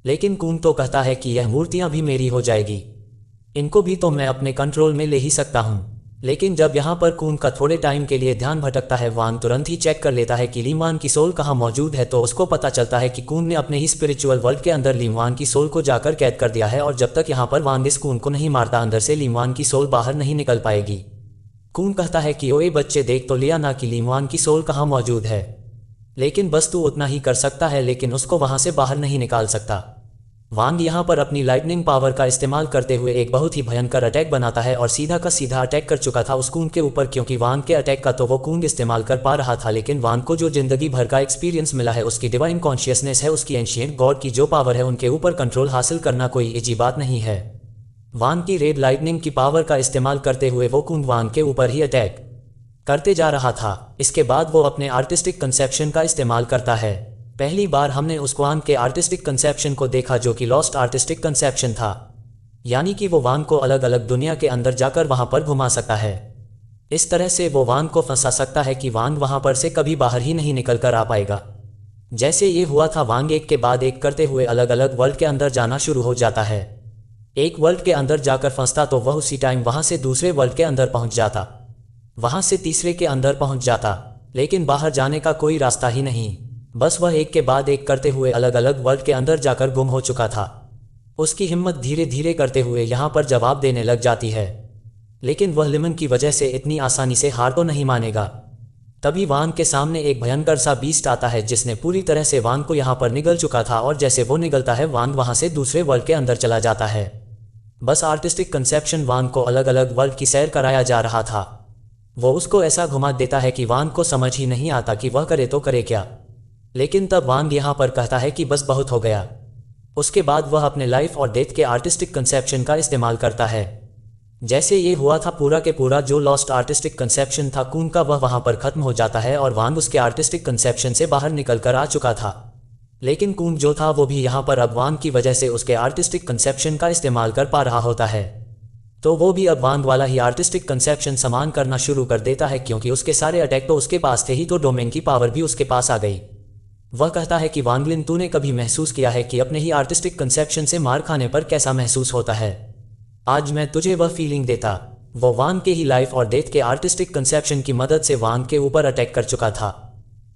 लेकिन कून तो कहता है कि यह मूर्तियां भी मेरी हो जाएगी, इनको भी तो मैं अपने कंट्रोल में ले ही सकता हूं। लेकिन जब यहाँ पर कून का थोड़े टाइम के लिए ध्यान भटकता है, वांग तुरंत ही चेक कर लेता है कि लीमवान की सोल कहाँ मौजूद है। तो उसको पता चलता है कि कून ने अपने ही स्पिरिचुअल वर्ल्ड के अंदर लीमवान की सोल को जाकर कैद कर दिया है, और जब तक यहाँ पर वांग इस कून को नहीं मारता, अंदर से लीमवान की सोल बाहर नहीं निकल पाएगी। कून कहता है कि ओए बच्चे, देख तो लिया ना कि लीमवान की सोल कहाँ मौजूद है, लेकिन बस तू उतना ही कर सकता है, लेकिन उसको वहां से बाहर नहीं निकाल सकता। वांग यहाँ पर अपनी लाइटनिंग पावर का इस्तेमाल करते हुए एक बहुत ही भयंकर अटैक बनाता है और सीधा का सीधा अटैक कर चुका था उस कून के ऊपर, क्योंकि वांग के अटैक का तो वो कून इस्तेमाल कर पा रहा था, लेकिन वांग को जो जिंदगी भर का एक्सपीरियंस मिला है, उसकी डिवाइन कॉन्शियसनेस है, उसकी एंशिएंट गॉड की जो पावर है, उनके ऊपर कंट्रोल हासिल करना कोई इजी बात नहीं है। वांग की रेड लाइटनिंग की पावर का इस्तेमाल करते हुए वो कून वांग के ऊपर ही अटैक करते जा रहा था। इसके बाद वो अपने आर्टिस्टिक कंसेप्शन का इस्तेमाल करता है। पहली बार हमने उस वांग के आर्टिस्टिक कंसेप्शन को देखा जो कि लॉस्ट आर्टिस्टिक कंसेप्शन था, यानी कि वो वांग को अलग अलग दुनिया के अंदर जाकर वहां पर घुमा सकता है। इस तरह से वो वांग को फंसा सकता है कि वांग वहां पर से कभी बाहर ही नहीं निकल कर आ पाएगा। जैसे ये हुआ था, वांग एक के बाद एक करते हुए अलग अलग वर्ल्ड के अंदर जाना शुरू हो जाता है। एक वर्ल्ड के अंदर जाकर फंसता तो वह उसी टाइम वहां से दूसरे वर्ल्ड के अंदर पहुंच जाता, वहां से तीसरे के अंदर पहुंच जाता, लेकिन बाहर जाने का कोई रास्ता ही नहीं। बस वह एक के बाद एक करते हुए अलग अलग वर्ल्ड के अंदर जाकर गुम हो चुका था। उसकी हिम्मत धीरे धीरे करते हुए यहाँ पर जवाब देने लग जाती है, लेकिन वह लिमन की वजह से इतनी आसानी से हार तो नहीं मानेगा। तभी वांग के सामने एक भयंकर सा बीस्ट आता है जिसने पूरी तरह से वांग को यहाँ पर निगल चुका था, और जैसे वो निगलता है वांग वहां से दूसरे वर्ल्ड के अंदर चला जाता है। बस आर्टिस्टिक कंसेप्शन वांग को अलग अलग वर्ल्ड की सैर कराया जा रहा था। वो उसको ऐसा घुमा देता है कि वांग को समझ ही नहीं आता कि वह करे तो करे क्या। लेकिन तब वांग यहाँ पर कहता है कि बस बहुत हो गया। उसके बाद वह अपने लाइफ और डेथ के आर्टिस्टिक कंसेप्शन का इस्तेमाल करता है। जैसे ये हुआ था, पूरा के पूरा जो लॉस्ट आर्टिस्टिक कंसेप्शन था कून का, वह वहाँ पर खत्म हो जाता है और वांग उसके आर्टिस्टिक कंसेप्शन से बाहर निकल कर आ चुका था। लेकिन कून जो था वो भी यहाँ पर अब वांग की वजह से उसके आर्टिस्टिक कंसेप्शन का इस्तेमाल कर पा रहा होता है। तो वो भी अब वांग वाला ही आर्टिस्टिक कंसेप्शन समान करना शुरू कर देता है, क्योंकि उसके सारे अटैक तो उसके पास थे ही, तो डोमेन की पावर भी उसके पास आ गई। वह कहता है कि वांगलिन, तूने कभी महसूस किया है कि अपने ही आर्टिस्टिक कंसेप्शन से मार खाने पर कैसा महसूस होता है? आज मैं तुझे वह फीलिंग देता। वो वांग के ही लाइफ और डेथ के आर्टिस्टिक कंसेप्शन की मदद से वांग के ऊपर अटैक कर चुका था,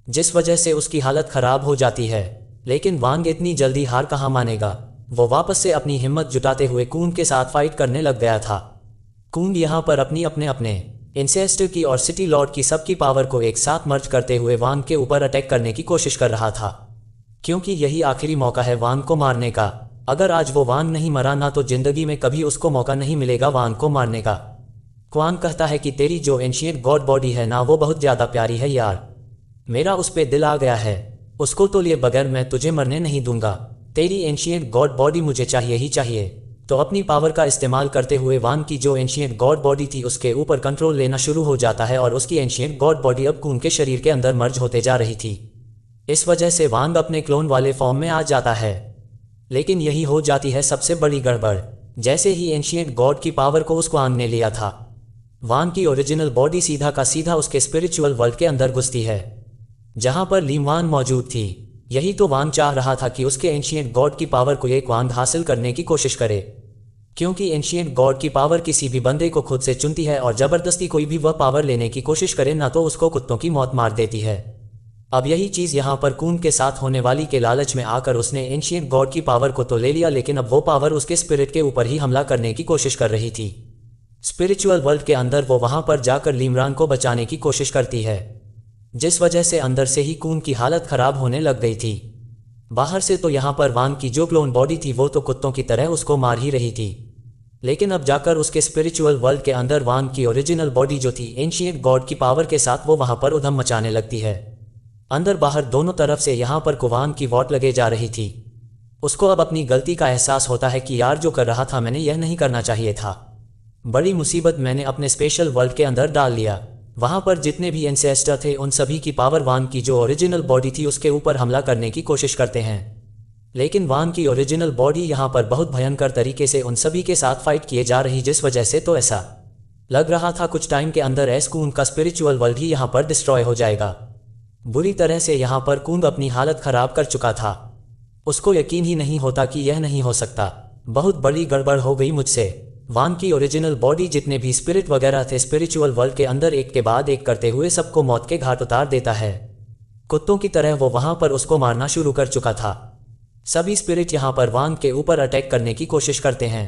जिस वजह से उसकी हालत खराब हो जाती है। लेकिन वांग इतनी जल्दी हार कहाँ मानेगा। वो वापस से अपनी हिम्मत जुटाते हुए कून के साथ फाइट करने लग गया था। कून यहाँ पर अपने इंसेस्टर की और सिटी लॉर्ड की सबकी पावर को एक साथ मर्ज करते हुए वांग के ऊपर अटैक करने की कोशिश कर रहा था, क्योंकि यही आखिरी मौका है वांग को मारने का। अगर आज वो वांग नहीं मरा ना, तो जिंदगी में कभी उसको मौका नहीं मिलेगा वांग को मारने का। क्वांग कहता है कि तेरी जो एंशिएंट गॉड बॉडी है ना, वो बहुत ज़्यादा प्यारी है यार, मेरा उस पर दिल आ गया है, उसको तो लिए बगैर मैं तुझे मरने नहीं दूंगा। तेरी एंशिएंट गॉड बॉडी मुझे चाहिए ही चाहिए। तो अपनी पावर का इस्तेमाल करते हुए वांग की जो एंशिएंट गॉड बॉडी थी उसके ऊपर कंट्रोल लेना शुरू हो जाता है और उसकी एंशिएंट गॉड बॉडी अब कून के शरीर के अंदर मर्ज होते जा रही थी। इस वजह से वांग अपने क्लोन वाले फॉर्म में आ जाता है। लेकिन यही हो जाती है सबसे बड़ी गड़बड़। जैसे ही एंशिएंट गॉड की पावर को उसको वांग ने लिया था, वांग की ओरिजिनल बॉडी सीधा का सीधा उसके स्पिरिचुअल वर्ल्ड के अंदर घुसती है जहां पर ली वांग मौजूद थी। यही तो वांग चाह रहा था कि उसके एंशिएंट गॉड की पावर को एक वांग हासिल करने की कोशिश करे, क्योंकि एंशिएंट गॉड की पावर किसी भी बंदे को खुद से चुनती है और जबरदस्ती कोई भी वह पावर लेने की कोशिश करे ना तो उसको कुत्तों की मौत मार देती है। अब यही चीज यहाँ पर कून के साथ होने वाली के लालच में आकर उसने एंशिएंट गॉड की पावर को तो ले लिया, लेकिन अब वो पावर उसके स्पिरिट के ऊपर ही हमला करने की कोशिश कर रही थी। स्पिरिचुअल वर्ल्ड के अंदर वो वहां पर जाकर लिमरान को बचाने की कोशिश करती है, जिस वजह से अंदर से ही कून की हालत खराब होने लग गई थी। बाहर से तो यहाँ पर वांग की जो क्लोन बॉडी थी वो तो कुत्तों की तरह उसको मार ही रही थी, लेकिन अब जाकर उसके स्पिरिचुअल वर्ल्ड के अंदर वांग की ओरिजिनल बॉडी जो थी एंशिएंट गॉड की पावर के साथ वो वहां पर उधम मचाने लगती है। अंदर बाहर दोनों तरफ से यहाँ पर कुवांग की वॉट लगे जा रही थी। उसको अब अपनी गलती का एहसास होता है कि यार जो कर रहा था मैंने यह नहीं करना चाहिए था, बड़ी मुसीबत मैंने अपने स्पेशल वर्ल्ड के अंदर डाल लिया। वहां पर जितने भी एंसेस्टर थे उन सभी की पावर वांग की जो ओरिजिनल बॉडी थी उसके ऊपर हमला करने की कोशिश करते हैं, लेकिन वांग की ओरिजिनल बॉडी यहाँ पर बहुत भयंकर तरीके से उन सभी के साथ फाइट किए जा रही, जिस वजह से तो ऐसा लग रहा था कुछ टाइम के अंदर कून का स्पिरिचुअल वर्ल्ड ही यहाँ पर डिस्ट्रॉय हो जाएगा। बुरी तरह से यहाँ पर कून अपनी हालत खराब कर चुका था। उसको यकीन ही नहीं होता कि यह नहीं हो सकता, बहुत बड़ी गड़बड़ हो गई मुझसे। वांग की ओरिजिनल बॉडी जितने भी स्पिरिट वगैरह थे स्पिरिचुअल वर्ल्ड के अंदर एक के बाद एक करते हुए सबको मौत के घाट उतार देता है। कुत्तों की तरह वो वहां पर उसको मारना शुरू कर चुका था। सभी स्पिरिट यहाँ पर वांग के ऊपर अटैक करने की कोशिश करते हैं,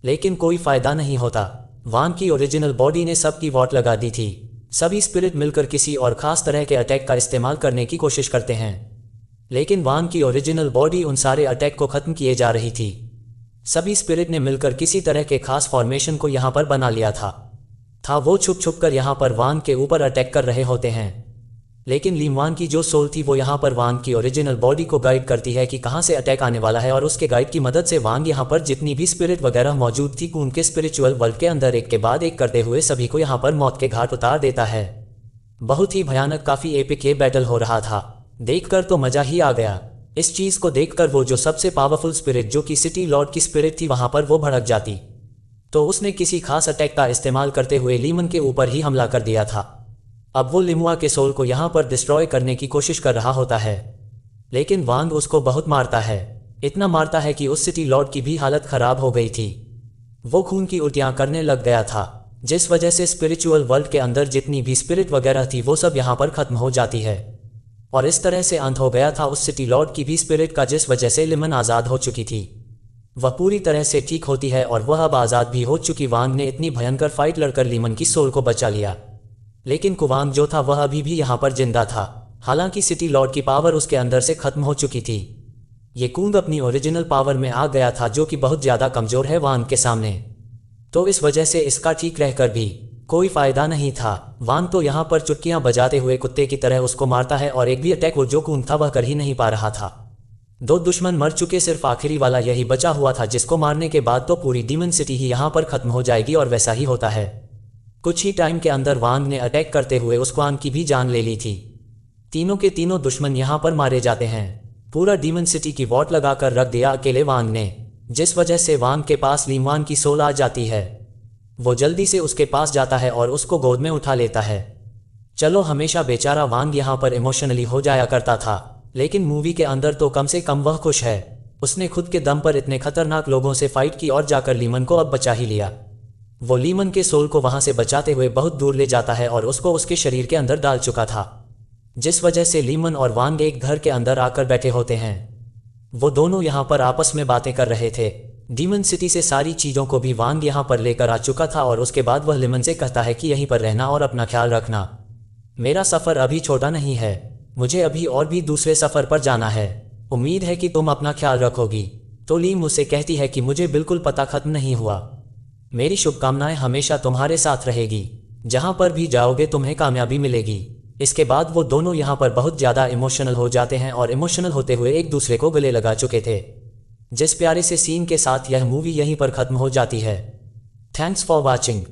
लेकिन कोई फायदा नहीं होता। वांग की ओरिजिनल बॉडी ने सबकी वॉट लगा दी थी। सभी स्पिरिट मिलकर किसी और खास तरह के अटैक का इस्तेमाल करने की कोशिश करते हैं, लेकिन वांग की ओरिजिनल बॉडी उन सारे अटैक को खत्म किए जा रही थी। सभी स्पिरिट ने मिलकर किसी तरह के खास फॉर्मेशन को यहाँ पर बना लिया था वो छुप छुप कर यहाँ पर वांग के ऊपर अटैक कर रहे होते हैं, लेकिन लीम वांग की जो सोल थी वो यहाँ पर वांग की ओरिजिनल बॉडी को गाइड करती है कि कहाँ से अटैक आने वाला है, और उसके गाइड की मदद से वांग यहाँ पर जितनी भी स्पिरिट वगैरह मौजूद थी उनके स्पिरिचुअल वर्ल्ड के अंदर एक के बाद एक करते हुए सभी को यहाँ पर मौत के घाट उतार देता है। बहुत ही भयानक, काफी एपिक ये बैटल हो रहा था, देखकर तो मजा ही आ गया। इस चीज को देखकर वो जो सबसे पावरफुल स्पिरिट जो कि सिटी लॉर्ड की स्पिरिट थी वहां पर वो भड़क जाती, तो उसने किसी खास अटैक का इस्तेमाल करते हुए लीमन के ऊपर ही हमला कर दिया था। अब वो लिमुआ के सोल को यहाँ पर डिस्ट्रॉय करने की कोशिश कर रहा होता है, लेकिन वांग उसको बहुत मारता है, इतना मारता है कि उस सिटी लॉर्ड की भी हालत खराब हो गई थी। वो खून की उल्टियां करने लग गया था, जिस वजह से स्पिरिचुअल वर्ल्ड के अंदर जितनी भी स्पिरिट वगैरह थी वो सब यहाँ पर खत्म हो जाती है, और इस तरह से अंत हो गया था उस सिटी लॉर्ड की भी स्पिरिट का, जिस वजह से लिमन आज़ाद हो चुकी थी। वह पूरी तरह से ठीक होती है और वह अब आज़ाद भी हो चुकी। वांग ने इतनी भयंकर फाइट लड़कर लिमन की सोल को बचा लिया, लेकिन कुवांग जो था वह अभी भी यहाँ पर जिंदा था। हालांकि सिटी लॉर्ड की पावर उसके अंदर से खत्म हो चुकी थी। ये कूंग अपनी ओरिजिनल पावर में आ गया था जो कि बहुत ज़्यादा कमज़ोर है वांग के सामने, तो इस वजह से इसका ठीक रहकर भी कोई फायदा नहीं था। वांग तो यहाँ पर चुटकियां बजाते हुए कुत्ते की तरह उसको मारता है और एक भी अटैक वो जो कूंग था वह कर ही नहीं पा रहा था। दो दुश्मन मर चुके, सिर्फ आखिरी वाला यही बचा हुआ था, जिसको मारने के बाद तो पूरी डीमन सिटी ही यहाँ पर खत्म हो जाएगी, और वैसा ही होता है। कुछ ही टाइम के अंदर वांग ने अटैक करते हुए उस क्वान की भी जान ले ली थी। तीनों के तीनों दुश्मन यहाँ पर मारे जाते हैं। पूरा डीमन सिटी की वॉट लगाकर रख दिया अकेले वांग ने, जिस वजह से वांग के पास लीमवान की सोल आ जाती है। वो जल्दी से उसके पास जाता है और उसको गोद में उठा लेता है। चलो, हमेशा बेचारा वांग यहाँ पर इमोशनली हो जाया करता था, लेकिन मूवी के अंदर तो कम से कम वह खुश है। उसने खुद के दम पर इतने खतरनाक लोगों से फाइट की और जाकर लीमन को अब बचा ही लिया। वो लीमन के सोल को वहां से बचाते हुए बहुत दूर ले जाता है और उसको उसके शरीर के अंदर डाल चुका था, जिस वजह से लीमन और वांग एक घर के अंदर आकर बैठे होते हैं। वो दोनों यहाँ पर आपस में बातें कर रहे थे। डीमन सिटी से सारी चीज़ों को भी वांग यहाँ पर लेकर आ चुका था और उसके बाद वह लीमन से कहता है कि यहीं पर रहना और अपना ख्याल रखना। मेरा सफ़र अभी छोटा नहीं है, मुझे अभी और भी दूसरे सफ़र पर जाना है। उम्मीद है कि तुम अपना ख्याल रखोगी। तो लीम उसे कहती है कि मुझे बिल्कुल पता खत्म नहीं हुआ, मेरी शुभकामनाएं हमेशा तुम्हारे साथ रहेगी। जहाँ पर भी जाओगे तुम्हें कामयाबी मिलेगी। इसके बाद वो दोनों यहाँ पर बहुत ज़्यादा इमोशनल हो जाते हैं और इमोशनल होते हुए एक दूसरे को गले लगा चुके थे। जिस प्यारे से सीन के साथ यह मूवी यहीं पर ख़त्म हो जाती है। Thanks for watching.